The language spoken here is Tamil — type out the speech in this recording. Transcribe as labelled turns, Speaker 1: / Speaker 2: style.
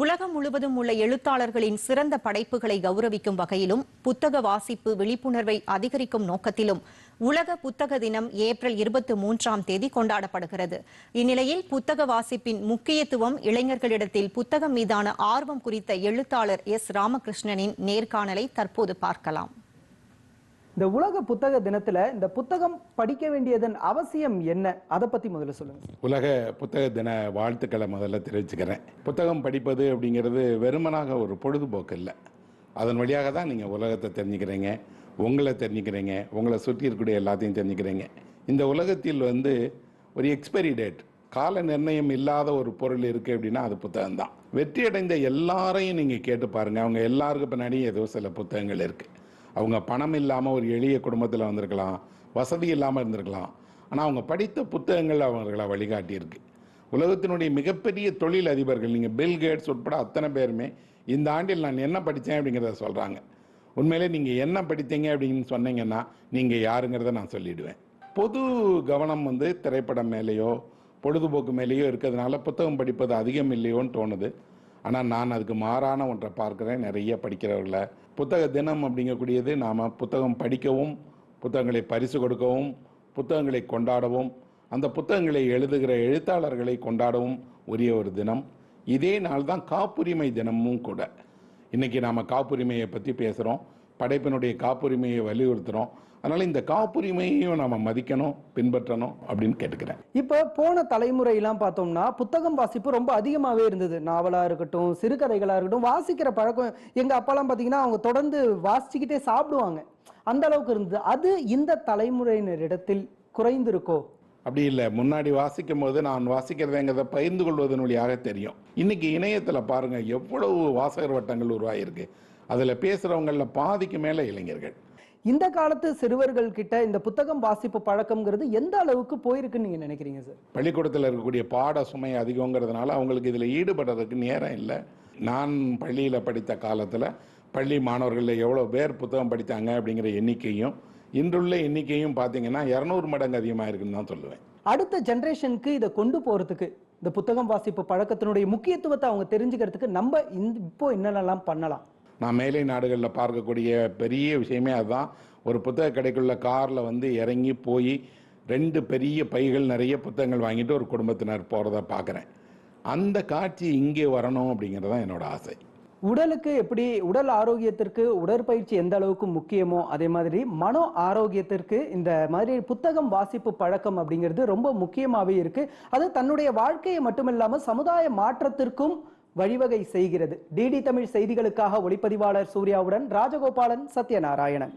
Speaker 1: உலகம் முழுவதும் உள்ள எழுத்தாளர்களின் சிறந்த படைப்புகளை கௌரவிக்கும் வகையிலும் புத்தக வாசிப்பு விழிப்புணர்வை அதிகரிக்கும் நோக்கத்திலும் உலக புத்தக தினம் ஏப்ரல் 23 கொண்டாடப்படுகிறது. இந்நிலையில் புத்தக வாசிப்பின் முக்கியத்துவம், இளைஞர்களிடத்தில் புத்தகம் மீதான ஆர்வம் குறித்த எழுத்தாளர் எஸ். ராமகிருஷ்ணனின் நேர்காணலை தற்போது பார்க்கலாம்.
Speaker 2: இந்த உலக புத்தக தினத்துல இந்த புத்தகம் படிக்க வேண்டியதன் அவசியம் என்ன, அதை பத்தி முதல்ல சொல்லுங்க.
Speaker 3: உலக புத்தக தின வாழ்த்துக்களை முதல்ல தெரிவிச்சுக்கிறேன். புத்தகம் படிப்பது அப்படிங்கிறது வெறுமனாக ஒரு பொழுதுபோக்கு இல்லை. அதன் வழியாக தான் நீங்கள் உலகத்தை தெரிஞ்சுக்கிறீங்க, உங்களை தெரிஞ்சுக்கிறீங்க, உங்களை சுற்றி இருக்கக்கூடிய எல்லாத்தையும் தெரிஞ்சுக்கிறீங்க. இந்த உலகத்தில் ஒரு எக்ஸ்பைரி டேட், கால நிர்ணயம் இல்லாத ஒரு பொருள் இருக்குது அப்படின்னா அது புத்தகம் தான். வெற்றி அடைந்த எல்லாரையும் நீங்கள் கேட்டு பாருங்கள், அவங்க எல்லாருக்கும் பின்னாடி ஏதோ சில புத்தகங்கள் இருக்குது. அவங்க பணம் இல்லாமல் ஒரு எளிய குடும்பத்தில் வந்திருக்கலாம், வசதி இல்லாமல் இருந்திருக்கலாம், ஆனால் அவங்க படித்த புத்தகங்கள் அவர்களை வழிகாட்டியிருக்கு. உலகத்தினுடைய மிகப்பெரிய தொழில் அதிபர்கள், நீங்கள் பில் கேட்ஸ் உட்பட அத்தனை பேருமே இந்த ஆண்டில் நான் என்ன படித்தேன் அப்படிங்கிறத சொல்கிறாங்க. உண்மையிலே நீங்கள் என்ன படித்தீங்க அப்படின்னு சொன்னீங்கன்னா நீங்கள் யாருங்கிறத நான் சொல்லிவிடுவேன். பொது கவனம் திரைப்படம் மேலேயோ பொழுதுபோக்கு மேலேயோ இருக்கிறதுனால புத்தகம் படிப்பது அதிகம் இல்லையோன்னு தோணுது. ஆனால் நான் அதுக்கு மாறான ஒன்றை பார்க்குறேன். நிறைய படிக்கிறவர்களை புத்தக தினம் அப்படிங்கக்கூடியது நாம் புத்தகம் படிக்கவும், புத்தகங்களை பரிசு கொடுக்கவும், புத்தகங்களை கொண்டாடவும், அந்த புத்தகங்களை எழுதுகிற எழுத்தாளர்களை கொண்டாடவும் உரிய ஒரு தினம். இதே நாள் தான் காப்புரிமை தினமும் கூட. இன்றைக்கி நாம் காப்புரிமையை பற்றி பேசுகிறோம், படைப்பினுடைய காப்புரிமையை வலியுறுத்துகிறோம். அதனால் இந்த காப்புரிமையையும் நம்ம மதிக்கணும், பின்பற்றணும் அப்படின்னு கேட்டுக்கிறேன்.
Speaker 2: இப்போ போன தலைமுறையெல்லாம் பார்த்தோம்னா புத்தகம் வாசிப்பு ரொம்ப அதிகமாகவே இருந்தது. நாவலாக இருக்கட்டும், சிறுகதைகளாக இருக்கட்டும், வாசிக்கிற பழக்கம் எங்கள் அப்பாலாம் பார்த்தீங்கன்னா அவங்க தொடர்ந்து வாசிச்சுக்கிட்டே சாப்பிடுவாங்க, அந்த அளவுக்கு இருந்தது. அது இந்த தலைமுறையினரிடத்தில் குறைந்திருக்கோ?
Speaker 3: அப்படி இல்லை. முன்னாடி வாசிக்கும் போது நான் வாசிக்கிறதுங்கிறத பகிர்ந்து கொள்வதன் வழியாக தெரியும். இன்னைக்கு இணையத்தில் பாருங்கள் எவ்வளவு வாசகர் வட்டங்கள் உருவாகிருக்கு. அதில் பேசுகிறவங்களில் பாதிக்கு மேலே இளைஞர்கள்.
Speaker 2: இந்த காலத்து சிறுவர்கள் கிட்ட இந்த புத்தகம் வாசிப்பு பழக்கம்ங்கிறது எந்த அளவுக்கு போயிருக்குன்னு நீங்க நினைக்கிறீங்க சார்?
Speaker 3: பள்ளிக்கூடத்தில் இருக்கக்கூடிய பாட சுமை அதிகங்கிறதுனால அவங்களுக்கு இதில் ஈடுபடுறதுக்கு நேரம் இல்லை. நான் பள்ளியில் படித்த காலத்தில் பள்ளி மாணவர்களில் எவ்வளோ பேர் புத்தகம் படித்தாங்க அப்படிங்கிற எண்ணிக்கையும் இன்றுள்ள எண்ணிக்கையும் பார்த்தீங்கன்னா 200 மடங்கு அதிகமாக இருக்குன்னு தான் சொல்லுவேன்.
Speaker 2: அடுத்த ஜென்ரேஷனுக்கு இதை கொண்டு போகிறதுக்கு, இந்த புத்தகம் வாசிப்பு பழக்கத்தினுடைய முக்கியத்துவத்தை அவங்க தெரிஞ்சுக்கிறதுக்கு நம்ம இப்போ என்னென்னலாம் பண்ணலாம்?
Speaker 3: நான் மேலை நாடுகளில் பார்க்கக்கூடிய பெரிய விஷயமே அதுதான். ஒரு புத்தக கடைக்குள்ள காரில் இறங்கி போய் 2 பெரிய பைகள் நிறைய புத்தகங்கள் வாங்கிட்டு ஒரு குடும்பத்தினர் போகிறத பார்க்குறேன். அந்த காட்சி இங்கே வரணும் அப்படிங்கிறது தான் என்னோட ஆசை.
Speaker 2: உடலுக்கு எப்படி, உடல் ஆரோக்கியத்திற்கு உடற்பயிற்சி எந்த அளவுக்கு முக்கியமோ அதே மாதிரி மன ஆரோக்கியத்திற்கு இந்த மாதிரி புத்தகம் வாசிப்பு பழக்கம் அப்படிங்கிறது ரொம்ப முக்கியமாகவே இருக்குது. அது தன்னுடைய வாழ்க்கையை மட்டுமில்லாமல் சமுதாய மாற்றத்திற்கும் வழிவகை செய்கிறது. டிடி தமிழ் செய்திகளுக்காக ஒளிப்பதிவாளர் சூர்யாவுடன் ராஜகோபாலன், சத்யநாராயணன்.